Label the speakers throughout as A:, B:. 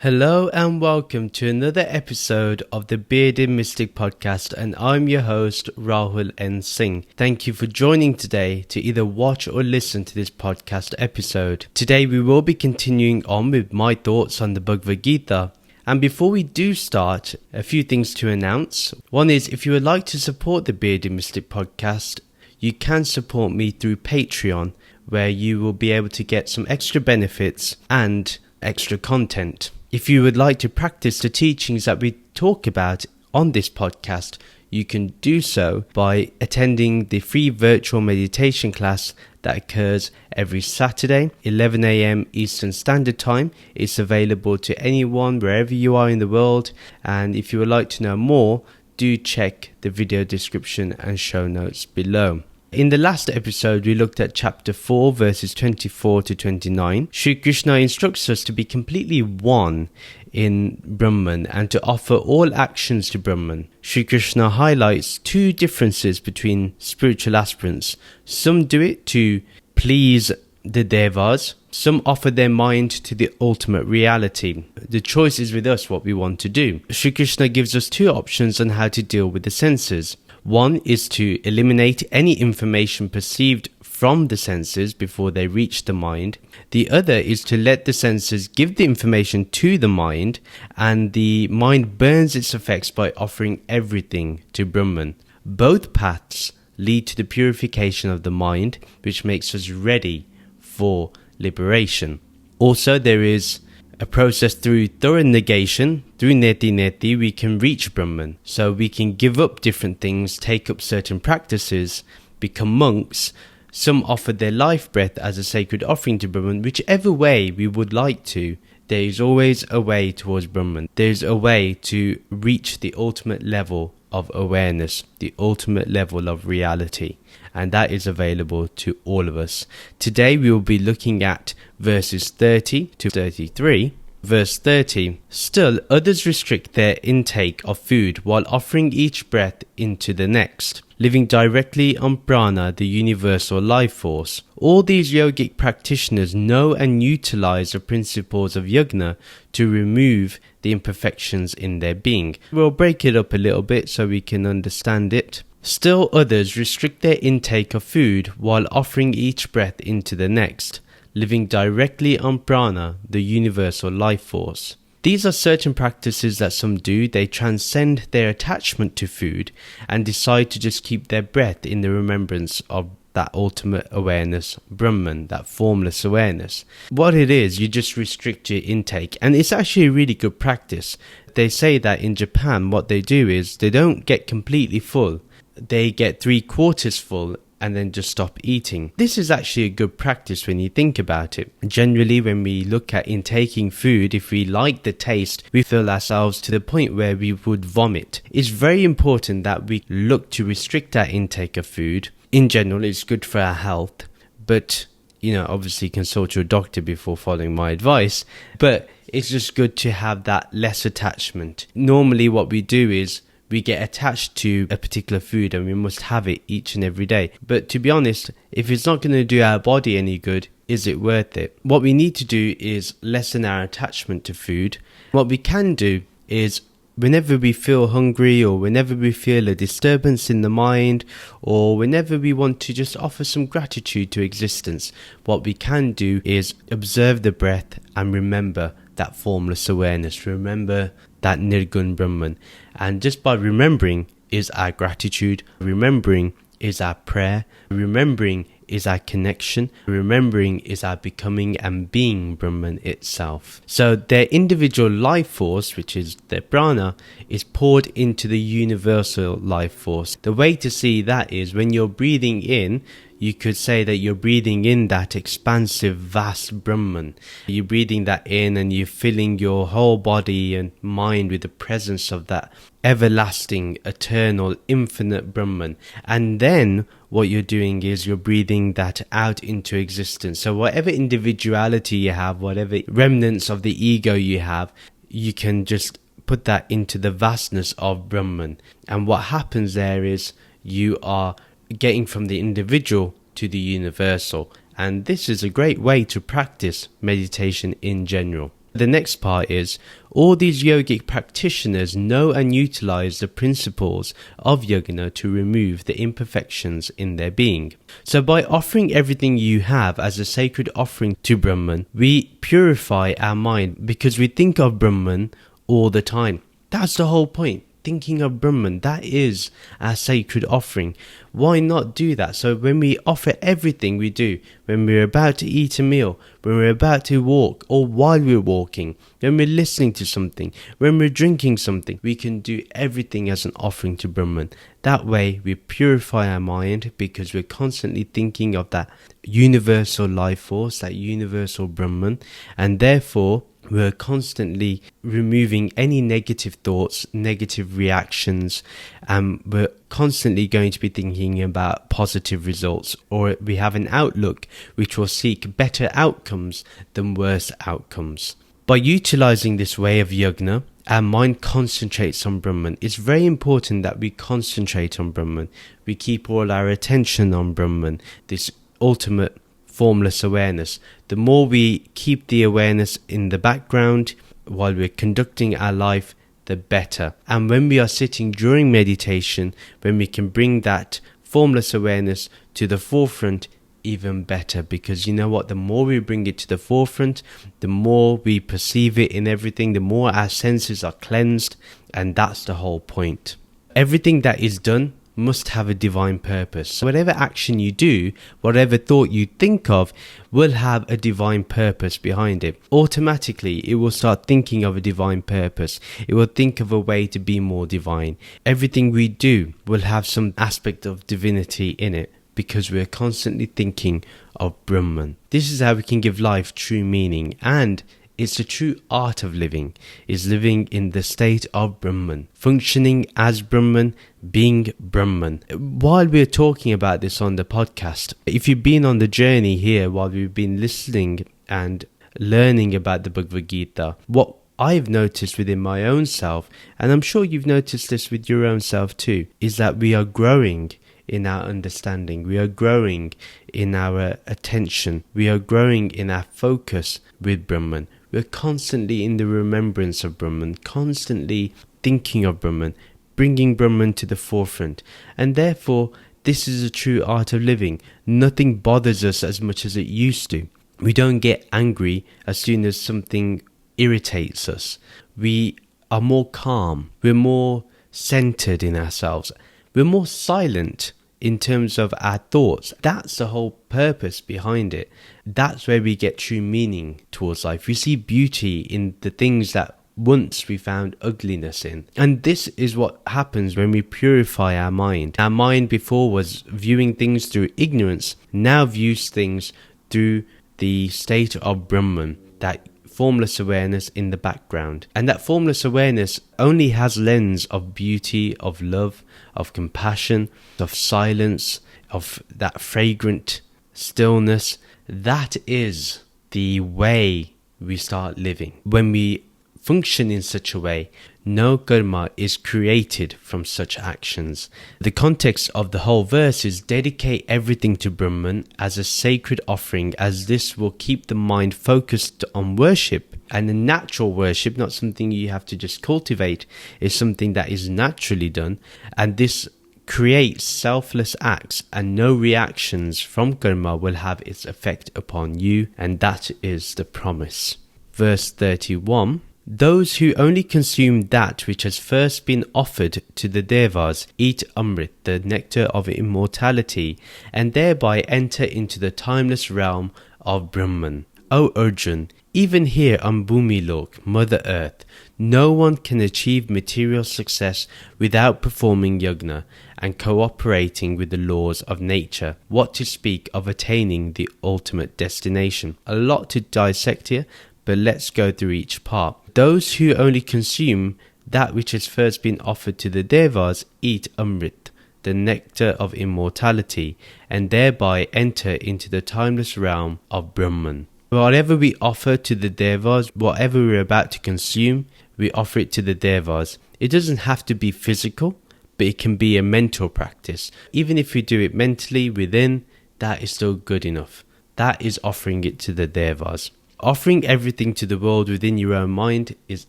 A: Hello and welcome to another episode of the Bearded Mystic Podcast, and I'm your host Rahul N. Singh. Thank you for joining today to either watch or listen to this podcast episode. Today we will be continuing on with my thoughts on the Bhagavad Gita. And before we do start, a few things to announce. One is, if you would like to support the Bearded Mystic Podcast, you can support me through Patreon, where you will be able to get some extra benefits and extra content. If you would like to practice the teachings that we talk about on this podcast, you can do so by attending the free virtual meditation class that occurs every Saturday, 11 a.m. Eastern Standard Time. It's available to anyone wherever you are in the world, and if you would like to know more, do check the video description and show notes below. In the last episode, we looked at chapter 4, verses 24 to 29. Shri Krishna instructs us to be completely one in Brahman and to offer all actions to Brahman. Shri Krishna highlights two differences between spiritual aspirants. Some do it to please the devas. Some offer their mind to the ultimate reality. The choice is with us what we want to do. Shri Krishna gives us two options on how to deal with the senses. One is to eliminate any information perceived from the senses before they reach the mind. The other is to let the senses give the information to the mind, and the mind burns its effects by offering everything to Brahman. Both paths lead to the purification of the mind, which makes us ready for liberation. Also, there is a process through thorough negation. Through neti we can reach Brahman. So we can give up different things, take up certain practices, become monks. Some offer their life breath as a sacred offering to Brahman. Whichever way we would like to, there is always a way towards Brahman. There is a way to reach the ultimate level of awareness, the ultimate level of reality, and that is available to all of us. Today we will be looking at verses 30 to 33. Verse 30, still others restrict their intake of food while offering each breath into the next, living directly on prana, the universal life force. All these yogic practitioners know and utilize the principles of Yajna to remove the imperfections in their being. We'll break it up a little bit so we can understand it. Still others restrict their intake of food while offering each breath into the next, living directly on prana, the universal life force. These are certain practices that some do. They transcend their attachment to food and decide to just keep their breath in the remembrance of that ultimate awareness, Brahman, that formless awareness. What it is, you just restrict your intake, and it's actually a really good practice. They say that in Japan, what they do is they don't get completely full. They get 3/4 full and then just stop eating. This is actually a good practice when you think about it. Generally, when we look at intaking food, if we like the taste, we fill ourselves to the point where we would vomit. It's very important that we look to restrict our intake of food. In general, it's good for our health, but obviously consult your doctor before following my advice, but it's just good to have that less attachment. Normally what we do is we get attached to a particular food and we must have it each and every day. But to be honest, if it's not going to do our body any good, is it worth it? What we need to do is lessen our attachment to food. What we can do is, whenever we feel hungry, or whenever we feel a disturbance in the mind, or whenever we want to just offer some gratitude to existence, what we can do is observe the breath and remember that formless awareness, remember that Nirgun Brahman. And just by remembering is our gratitude, remembering is our prayer, remembering is our connection, remembering is our becoming and being Brahman itself. So their individual life force, which is their prana, is poured into the universal life force. The way to see that is, when you're breathing in, you could say that you're breathing in that expansive, vast Brahman. You're breathing that in and you're filling your whole body and mind with the presence of that everlasting, eternal, infinite Brahman. And then what you're doing is you're breathing that out into existence. So whatever individuality you have, whatever remnants of the ego you have, you can just put that into the vastness of Brahman. And what happens there is you are getting from the individual to the universal. And this is a great way to practice meditation in general. The next part is, all these yogic practitioners know and utilize the principles of yajna to remove the imperfections in their being. So by offering everything you have as a sacred offering to Brahman, we purify our mind because we think of Brahman all the time. That's the whole point. Thinking of Brahman, that is our sacred offering. Why not do that? So when we offer everything we do, when we're about to eat a meal, when we're about to walk, or while we're walking, when we're listening to something, when we're drinking something, we can do everything as an offering to Brahman. That way we purify our mind because we're constantly thinking of that universal life force, that universal Brahman, and therefore we're constantly removing any negative thoughts, negative reactions, and we're constantly going to be thinking about positive results, or we have an outlook which will seek better outcomes than worse outcomes. By utilizing this way of yajna, our mind concentrates on Brahman. It's very important that we concentrate on Brahman. We keep all our attention on Brahman, this ultimate formless awareness. The more we keep the awareness in the background while we're conducting our life, the better. And when we are sitting during meditation, when we can bring that formless awareness to the forefront, even better. Because you know what, the more we bring it to the forefront, the more we perceive it in everything, the more our senses are cleansed, and that's the whole point. Everything that is done must have a divine purpose. So whatever action you do, whatever thought you think of, will have a divine purpose behind it. Automatically, it will start thinking of a divine purpose. It will think of a way to be more divine. Everything we do will have some aspect of divinity in it, because we're constantly thinking of Brahman. This is how we can give life true meaning, and it's the true art of living, is living in the state of Brahman, functioning as Brahman, being Brahman. While we're talking about this on the podcast, if you've been on the journey here while we've been listening and learning about the Bhagavad Gita, what I've noticed within my own self, and I'm sure you've noticed this with your own self too, is that we are growing in our understanding, we are growing in our attention, we are growing in our focus with Brahman. We're constantly in the remembrance of Brahman, constantly thinking of Brahman, bringing Brahman to the forefront. And therefore, this is a true art of living. Nothing bothers us as much as it used to. We don't get angry as soon as something irritates us. We are more calm. We're more centered in ourselves. We're more silent in terms of our thoughts. That's the whole purpose behind it. That's where we get true meaning towards life. We see beauty in the things that once we found ugliness in. And this is what happens when we purify our mind. Our mind before was viewing things through ignorance, now views things through the state of Brahman, that formless awareness in the background. And that formless awareness only has lens of beauty, of love, of compassion, of silence, of that fragrant stillness. That is the way we start living. When we function in such a way, no karma is created from such actions. The context of the whole verse is dedicate everything to Brahman as a sacred offering, as this will keep the mind focused on worship. And the natural worship, not something you have to just cultivate, is something that is naturally done. And this creates selfless acts, and no reactions from karma will have its effect upon you. And that is the promise. Verse 31. Those who only consume that which has first been offered to the devas eat amrit, the nectar of immortality, and thereby enter into the timeless realm of Brahman. O Arjuna, even here on Bhumi Lok, Mother Earth, no one can achieve material success without performing yajna and cooperating with the laws of nature. What to speak of attaining the ultimate destination? A lot to dissect here, but let's go through each part. Those who only consume that which has first been offered to the devas eat amrit, the nectar of immortality, and thereby enter into the timeless realm of Brahman. Whatever we offer to the devas, whatever we're about to consume, we offer it to the devas. It doesn't have to be physical, but it can be a mental practice. Even if we do it mentally within, that is still good enough. That is offering it to the devas. Offering everything to the world within your own mind is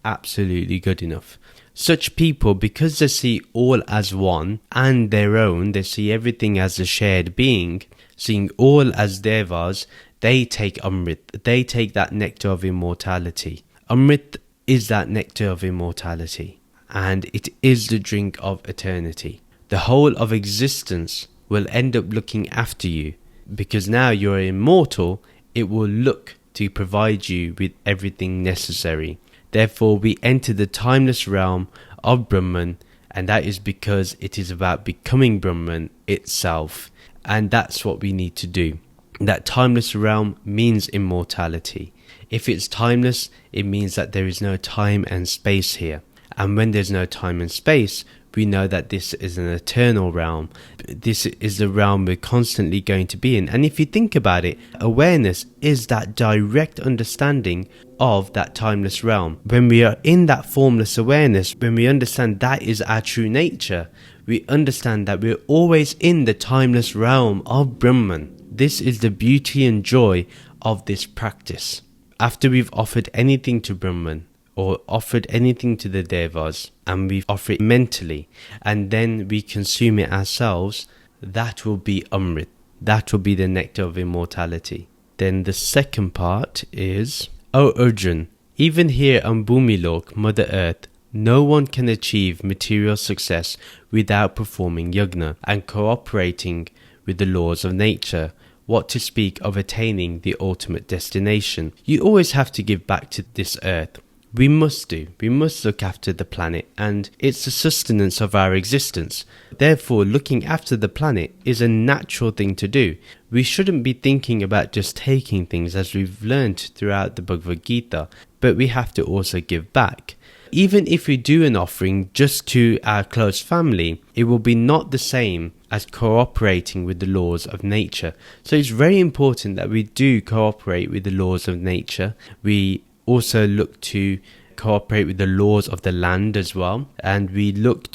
A: absolutely good enough. Such people, because they see all as one and their own, they see everything as a shared being, seeing all as devas, they take Amrit, they take that nectar of immortality. Amrit is that nectar of immortality, and it is the drink of eternity. The whole of existence will end up looking after you, because now you're immortal, it will look to provide you with everything necessary. Therefore, we enter the timeless realm of Brahman, and that is because it is about becoming Brahman itself. And that's what we need to do. That timeless realm means immortality. If it's timeless, it means that there is no time and space here. And when there's no time and space, we know that this is an eternal realm. This is the realm we're constantly going to be in. And if you think about it, awareness is that direct understanding of that timeless realm. When we are in that formless awareness, when we understand that is our true nature, we understand that we're always in the timeless realm of Brahman. This is the beauty and joy of this practice. After we've offered anything to Brahman, or offered anything to the devas, and we offer it mentally, and then we consume it ourselves, that will be Amrit. That will be the nectar of immortality. Then the second part is, O Arjuna, even here on Bhumilok, Mother Earth, no one can achieve material success without performing Yajna and cooperating with the laws of nature. What to speak of attaining the ultimate destination? You always have to give back to this earth. We must look after the planet, and it's the sustenance of our existence. Therefore, looking after the planet is a natural thing to do. We shouldn't be thinking about just taking things, as we've learned throughout the Bhagavad Gita, but we have to also give back. Even if we do an offering just to our close family, it will be not the same as cooperating with the laws of nature. So it's very important that we do cooperate with the laws of nature. We also look to cooperate with the laws of the land as well, and we look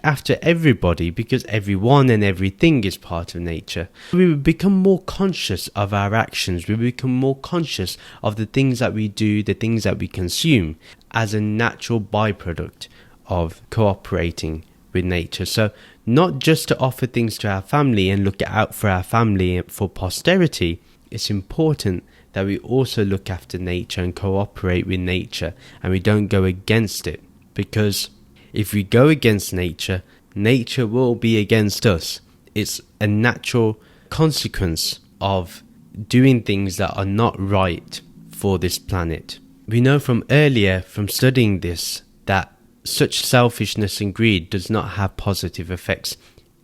A: after everybody, because everyone and everything is part of nature. We become more conscious of our actions, we become more conscious of the things that we do, the things that we consume, as a natural byproduct of cooperating with nature. So not just to offer things to our family and look out for our family for posterity, it's important that we also look after nature and cooperate with nature, and we don't go against it, because if we go against nature, nature will be against us. It's a natural consequence of doing things that are not right for this planet. We know from earlier, from studying this, that such selfishness and greed does not have positive effects.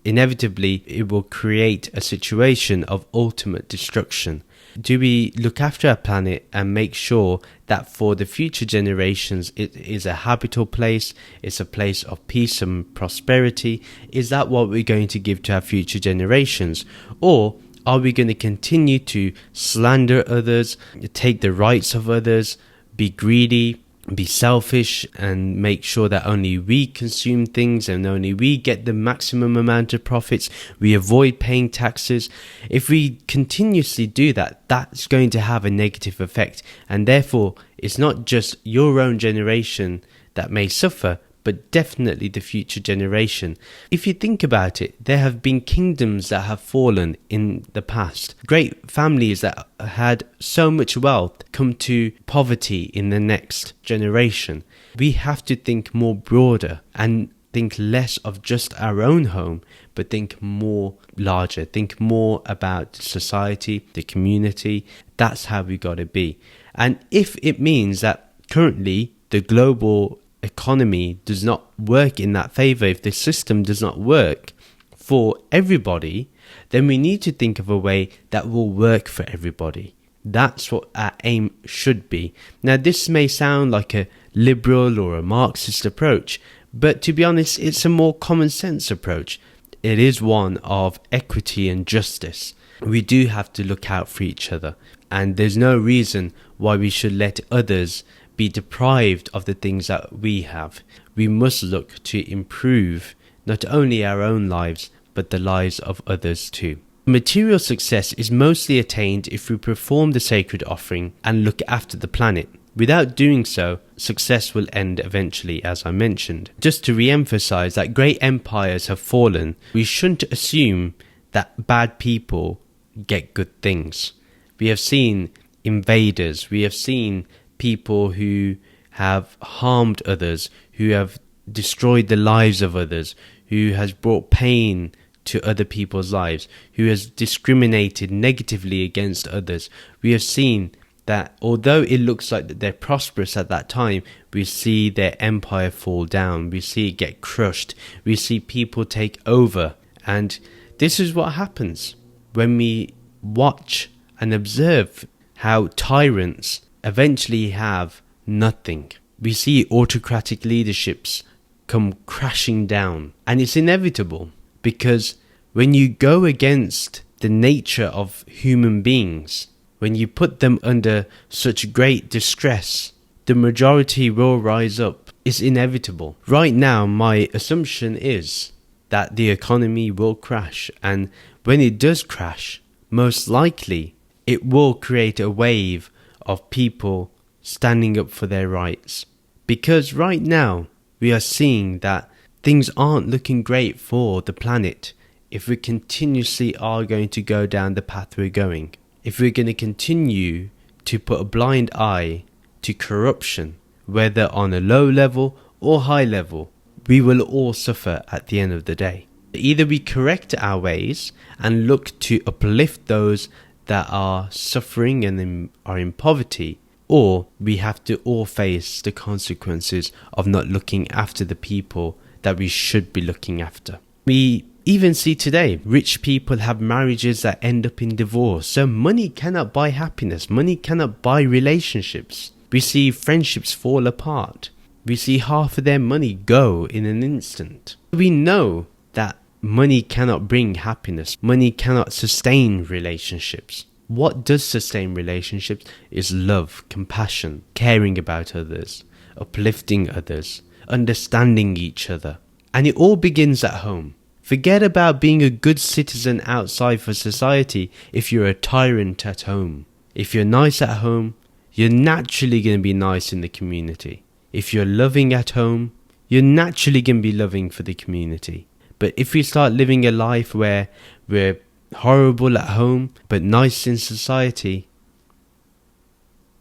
A: Inevitably, it will create a situation of ultimate destruction. Do we look after our planet and make sure that for the future generations it is a habitable place, it's a place of peace and prosperity? Is that what we're going to give to our future generations? Or are we going to continue to slander others, take the rights of others, be greedy, be selfish, and make sure that only we consume things and only we get the maximum amount of profits? We avoid paying taxes. If we continuously do that, that's going to have a negative effect, and therefore it's not just your own generation that may suffer, but definitely the future generation. If you think about it, there have been kingdoms that have fallen in the past. Great families that had so much wealth come to poverty in the next generation. We have to think more broader and think less of just our own home, but think more larger, think more about society, the community. That's how we got to be. And if it means that currently the global economy does not work in that favor, if the system does not work for everybody, then we need to think of a way that will work for everybody. That's what our aim should be. Now, this may sound like a liberal or a Marxist approach, but to be honest, it's a more common sense approach. It is one of equity and justice. We do have to look out for each other, and there's no reason why we should let others be deprived of the things that we have. We must look to improve not only our own lives, but the lives of others too. Material success is mostly attained if we perform the sacred offering and look after the planet. Without doing so, success will end eventually, as I mentioned. Just to re-emphasize that great empires have fallen, we shouldn't assume that bad people get good things. We have seen invaders, we have seen people who have harmed others, who have destroyed the lives of others, who has brought pain to other people's lives, who has discriminated negatively against others. We have seen that although it looks like that they're prosperous at that time, we see their empire fall down, we see it get crushed, we see people take over. And this is what happens when we watch and observe how tyrants eventually have nothing. We see autocratic leaderships come crashing down, and it's inevitable, because when you go against the nature of human beings, when you put them under such great distress, the majority will rise up. It's inevitable. Right now, my assumption is that the economy will crash, and when it does crash, most likely it will create a wave of people standing up for their rights. Because right now, we are seeing that things aren't looking great for the planet if we continuously are going to go down the path we're going. If we're going to continue to put a blind eye to corruption, whether on a low level or high level, we will all suffer at the end of the day. Either we correct our ways and look to uplift those that are suffering and are in poverty, or we have to all face the consequences of not looking after the people that we should be looking after. We even see today, rich people have marriages that end up in divorce. So money cannot buy happiness. Money cannot buy relationships. We see friendships fall apart. We see half of their money go in an instant. We know that money cannot bring happiness. Money cannot sustain relationships. What does sustain relationships is love, compassion, caring about others, uplifting others, understanding each other. And it all begins at home. Forget about being a good citizen outside for society if you're a tyrant at home. If you're nice at home, you're naturally going to be nice in the community. If you're loving at home, you're naturally going to be loving for the community. But if we start living a life where we're horrible at home but nice in society,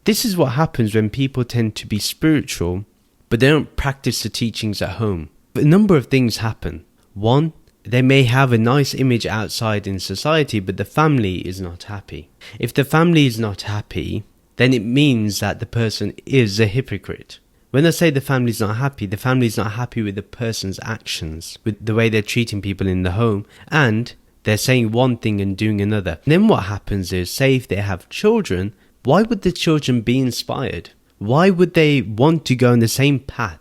A: this is what happens when people tend to be spiritual but they don't practice the teachings at home. A number of things happen. One, they may have a nice image outside in society, but the family is not happy. If the family is not happy, then it means that the person is a hypocrite. When I say the family is not happy with the person's actions, with the way they're treating people in the home, and they're saying one thing and doing another. And then what happens is, say if they have children, why would the children be inspired? Why would they want to go on the same path?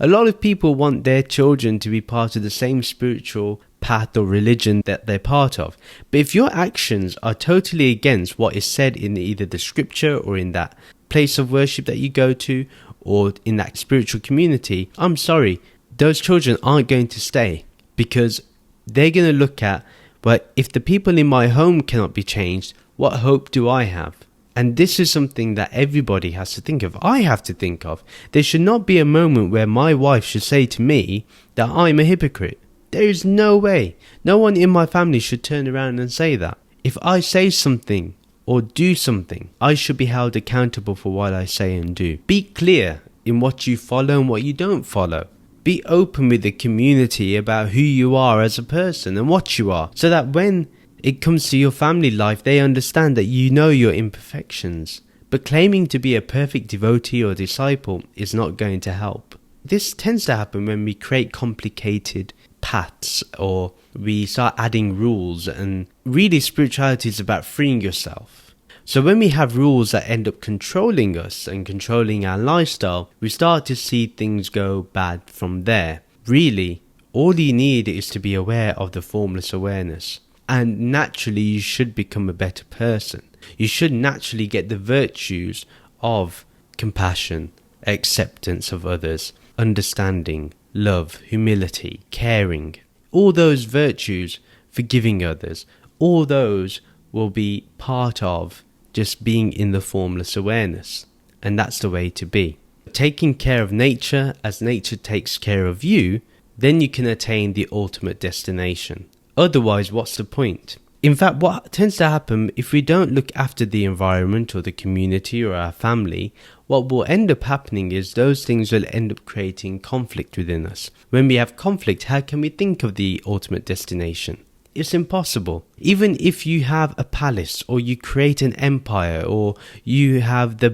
A: A lot of people want their children to be part of the same spiritual path or religion that they're part of. But if your actions are totally against what is said in either the scripture or in that place of worship that you go to or in that spiritual community, I'm sorry, those children aren't going to stay, because they're going to look at, but if the people in my home cannot be changed, what hope do I have? And this is something that everybody has to think of. I have to think of. There should not be a moment where my wife should say to me that I'm a hypocrite. There is no way. No one in my family should turn around and say that. If I say something or do something, I should be held accountable for what I say and do. Be clear in what you follow and what you don't follow. Be open with the community about who you are as a person and what you are, so that when it comes to your family life, they understand that you know your imperfections. But claiming to be a perfect devotee or disciple is not going to help. This tends to happen when we create complicated paths or we start adding rules, and really spirituality is about freeing yourself. So when we have rules that end up controlling us and controlling our lifestyle, we start to see things go bad from there. Really, all you need is to be aware of the formless awareness. And naturally, you should become a better person. You should naturally get the virtues of compassion, acceptance of others, understanding, love, humility, caring. All those virtues, forgiving others, all those will be part of just being in the formless awareness. And that's the way to be. Taking care of nature as nature takes care of you, then you can attain the ultimate destination. Otherwise, what's the point? In fact, what tends to happen if we don't look after the environment or the community or our family, what will end up happening is those things will end up creating conflict within us. When we have conflict, how can we think of the ultimate destination? It's impossible. Even if you have a palace or you create an empire or you have the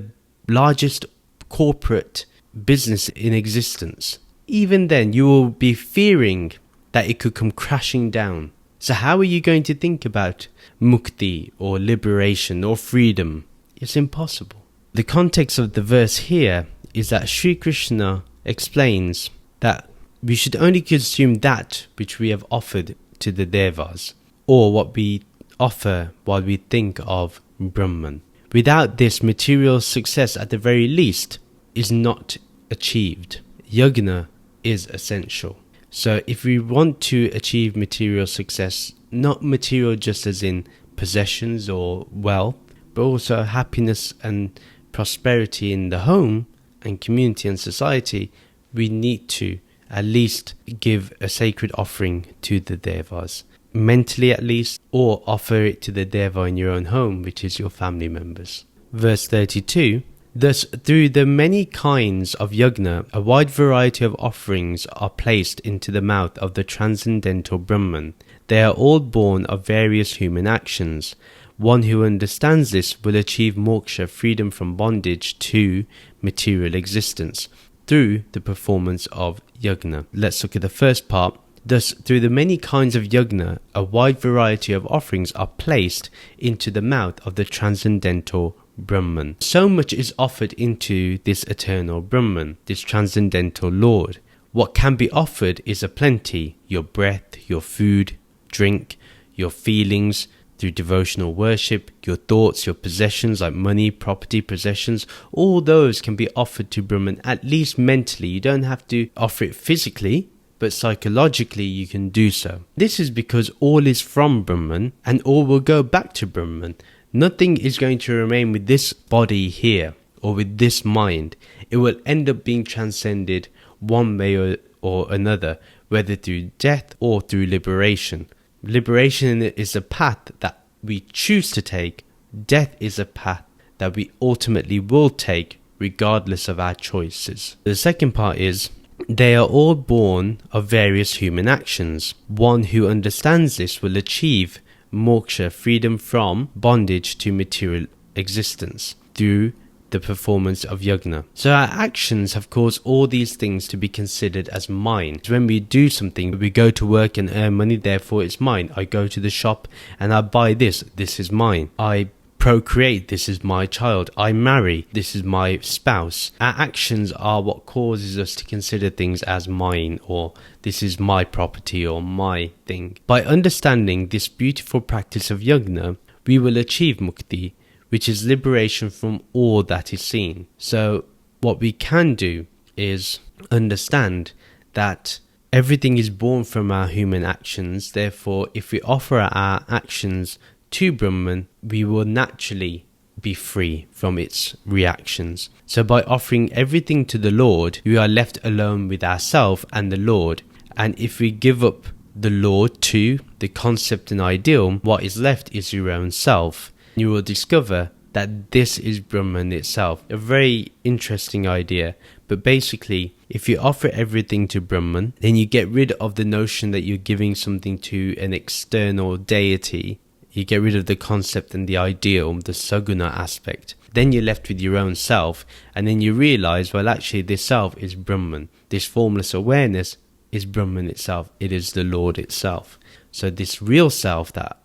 A: largest corporate business in existence, even then you will be fearing that it could come crashing down. So how are you going to think about mukti or liberation or freedom? It's impossible. The context of the verse here is that Sri Krishna explains that we should only consume that which we have offered to the devas, or what we offer while we think of Brahman. Without this, material success at the very least is not achieved. Yajna is essential. So if we want to achieve material success, not material just as in possessions or wealth, but also happiness and prosperity in the home and community and society, we need to at least give a sacred offering to the devas, mentally at least, or offer it to the deva in your own home, which is your family members. Verse 32, thus through the many kinds of yajna, a wide variety of offerings are placed into the mouth of the transcendental Brahman. They are all born of various human actions. One who understands this will achieve moksha, freedom from bondage to material existence, through the performance of yajna. Let's look at the first part. Thus, through the many kinds of yajna, a wide variety of offerings are placed into the mouth of the transcendental Brahman. So much is offered into this eternal Brahman, this transcendental Lord. What can be offered is a plenty: your breath, your food, drink, your feelings, through devotional worship, your thoughts, your possessions like money, property, possessions, all those can be offered to Brahman, at least mentally. You don't have to offer it physically, but psychologically you can do so. This is because all is from Brahman and all will go back to Brahman. Nothing is going to remain with this body here or with this mind. It will end up being transcended one way or another, whether through death or through liberation. Liberation is a path that we choose to take. Death is a path that we ultimately will take regardless of our choices. The second part is, they are all born of various human actions. One who understands this will achieve moksha, freedom from bondage to material existence, through the performance of yajna. So our actions have caused all these things to be considered as mine. When we do something, we go to work and earn money, therefore it's mine. I go to the shop and I buy this is mine. I procreate, this is my child. I marry, this is my spouse. Our actions are what causes us to consider things as mine, or this is my property or my thing. By understanding this beautiful practice of yajna, we will achieve mukti, which is liberation from all that is seen. So what we can do is understand that everything is born from our human actions. Therefore, if we offer our actions to Brahman, we will naturally be free from its reactions. So by offering everything to the Lord, we are left alone with ourselves and the Lord. And if we give up the Lord to the concept and ideal, what is left is your own self. You will discover that this is Brahman itself. A very interesting idea. But basically, if you offer everything to Brahman, then you get rid of the notion that you're giving something to an external deity. You get rid of the concept and the ideal, the saguna aspect. Then you're left with your own self, and then you realize, well, actually this self is Brahman. This formless awareness is Brahman itself. It is the Lord itself. So this real self that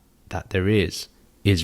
A: there is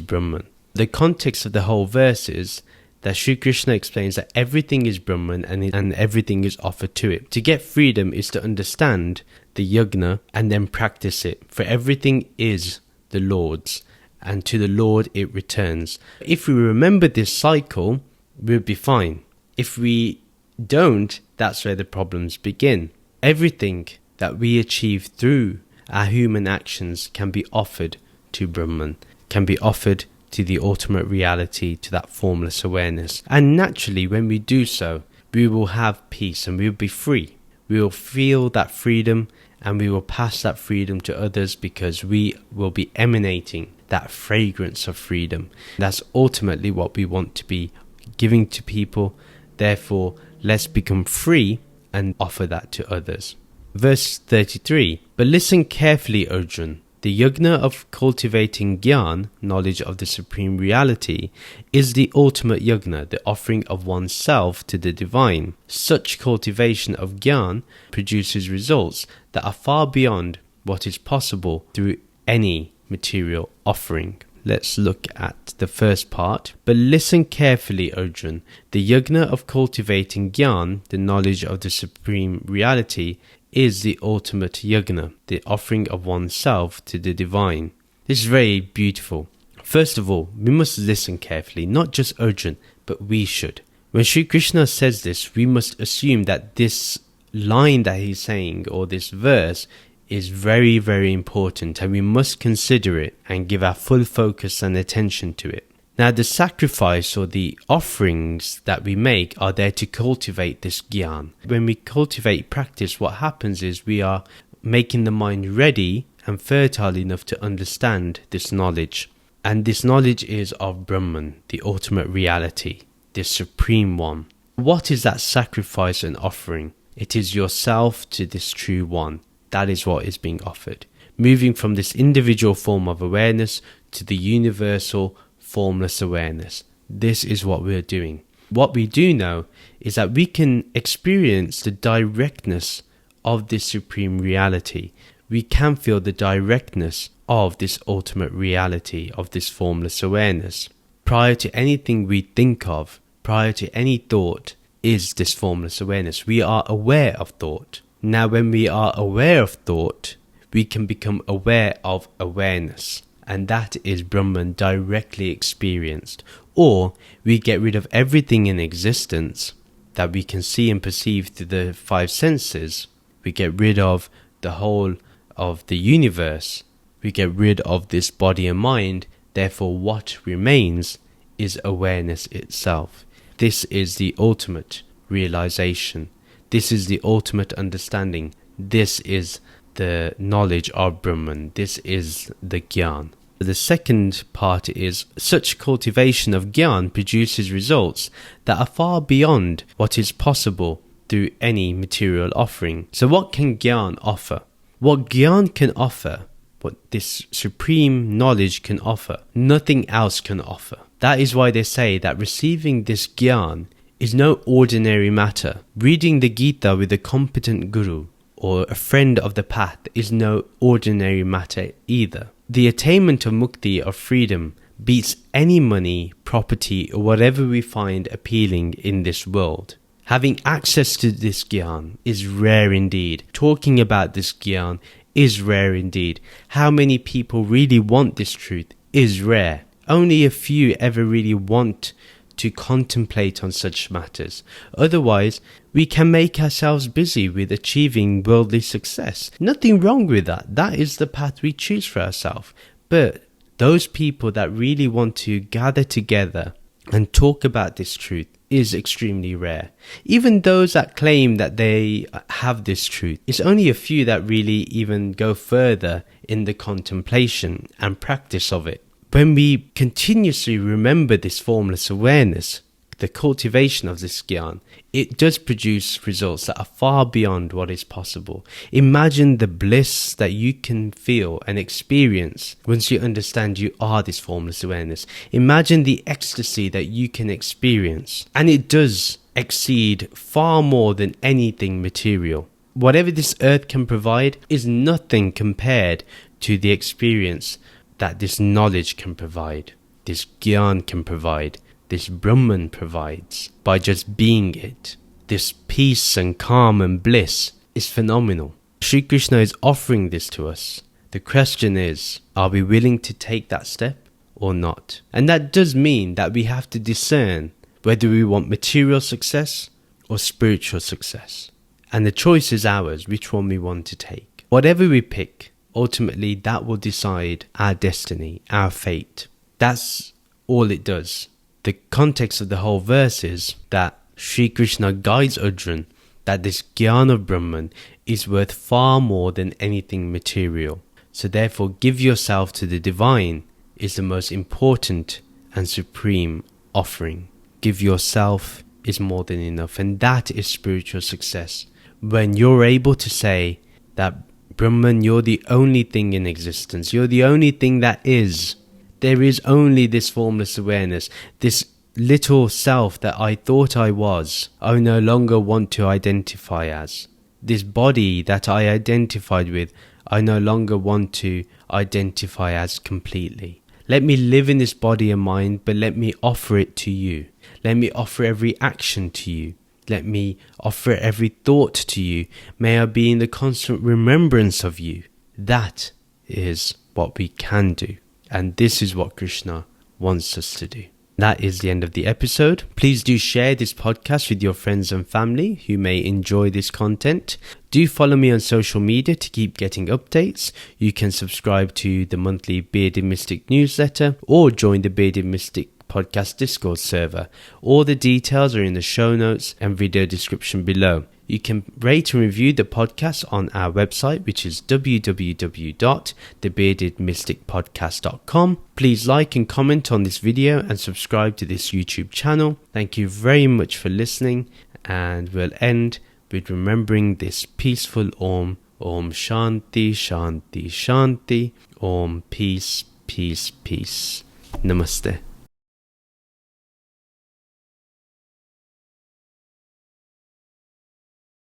A: Brahman. The context of the whole verse is that Sri Krishna explains that everything is Brahman and everything is offered to it. To get freedom is to understand the yajna and then practice it. For everything is the Lord's, and to the Lord it returns. If we remember this cycle, we'll be fine. If we don't, that's where the problems begin. Everything that we achieve through our human actions can be offered to Brahman, can be offered to the ultimate reality, to that formless awareness. And naturally, when we do so, we will have peace and we will be free. We will feel that freedom and we will pass that freedom to others, because we will be emanating that fragrance of freedom. That's ultimately what we want to be giving to people. Therefore, let's become free and offer that to others. Verse 33. But listen carefully, Arjuna. The yajna of cultivating Gyana, knowledge of the Supreme Reality, is the ultimate yajna, the offering of oneself to the divine. Such cultivation of Gyana produces results that are far beyond what is possible through any material offering. Let's look at the first part. But listen carefully, Arjuna. The yajna of cultivating Gyana, the knowledge of the Supreme Reality, is the ultimate yajna, the offering of oneself to the divine. This is very beautiful. First of all, we must listen carefully, not just Arjuna, but we should. When Sri Krishna says this, we must assume that this line that he's saying, or this verse, is very, very important, and we must consider it and give our full focus and attention to it. Now, the sacrifice or the offerings that we make are there to cultivate this Gyana. When we cultivate practice, what happens is we are making the mind ready and fertile enough to understand this knowledge. And this knowledge is of Brahman, the ultimate reality, the supreme one. What is that sacrifice and offering? It is yourself to this true one. That is what is being offered. Moving from this individual form of awareness to the universal formless awareness. This is what we're doing. What we do know is that we can experience the directness of this supreme reality. We can feel the directness of this ultimate reality, of this formless awareness. Prior to anything we think of, prior to any thought, is this formless awareness. We are aware of thought. Now, when we are aware of thought, we can become aware of awareness. And that is Brahman directly experienced. Or we get rid of everything in existence that we can see and perceive through the five senses. We get rid of the whole of the universe. We get rid of this body and mind. Therefore, what remains is awareness itself. This is the ultimate realization. This is the ultimate understanding. This is the knowledge of Brahman. This is the Gyana. The second part is, such cultivation of Gyana produces results that are far beyond what is possible through any material offering. So what can Gyana offer? What Gyana can offer, what this supreme knowledge can offer, nothing else can offer. That is why they say that receiving this Gyana is no ordinary matter. Reading the Gita with a competent guru or a friend of the path is no ordinary matter either. The attainment of mukti, of freedom, beats any money, property, or whatever we find appealing in this world. Having access to this Gyana is rare indeed. Talking about this Gyana is rare indeed. How many people really want this truth is rare. Only a few ever really want to contemplate on such matters. Otherwise, we can make ourselves busy with achieving worldly success. Nothing wrong with that. That is the path we choose for ourselves. But those people that really want to gather together and talk about this truth is extremely rare. Even those that claim that they have this truth, it's only a few that really even go further in the contemplation and practice of it. When we continuously remember this formless awareness, the cultivation of this Gyana, it does produce results that are far beyond what is possible. Imagine the bliss that you can feel and experience once you understand you are this formless awareness. Imagine the ecstasy that you can experience. And it does exceed far more than anything material. Whatever this earth can provide is nothing compared to the experience that this knowledge can provide, this Gyana can provide, this Brahman provides by just being it. This peace and calm and bliss is phenomenal. Sri Krishna is offering this to us. The question is, are we willing to take that step or not? And that does mean that we have to discern whether we want material success or spiritual success. And the choice is ours, which one we want to take. Whatever we pick, ultimately that will decide our destiny, our fate. That's all it does. The context of the whole verse is that Sri Krishna guides Arjuna that this Gyana of Brahman is worth far more than anything material. So therefore, give yourself to the divine is the most important and supreme offering. Give yourself is more than enough, and that is spiritual success. When you're able to say that, Brahman, you're the only thing in existence, you're the only thing that is. There is only this formless awareness, this little self that I thought I was, I no longer want to identify as. This body that I identified with, I no longer want to identify as completely. Let me live in this body and mind, but let me offer it to you. Let me offer every action to you. Let me offer every thought to you. May I be in the constant remembrance of you. That is what we can do. And this is what Krishna wants us to do. That is the end of the episode. Please do share this podcast with your friends and family who may enjoy this content. Do follow me on social media to keep getting updates. You can subscribe to the monthly Bearded Mystic newsletter or join the Bearded Mystic podcast Discord server. All the details are in the show notes and video description below. You can rate and review the podcast on our website, which is www.thebeardedmysticpodcast.com. Please like and comment on this video and subscribe to this YouTube channel. Thank you very much for listening, and we'll end with remembering this peaceful Om. Om Shanti Shanti Shanti. Om Peace Peace Peace. Namaste.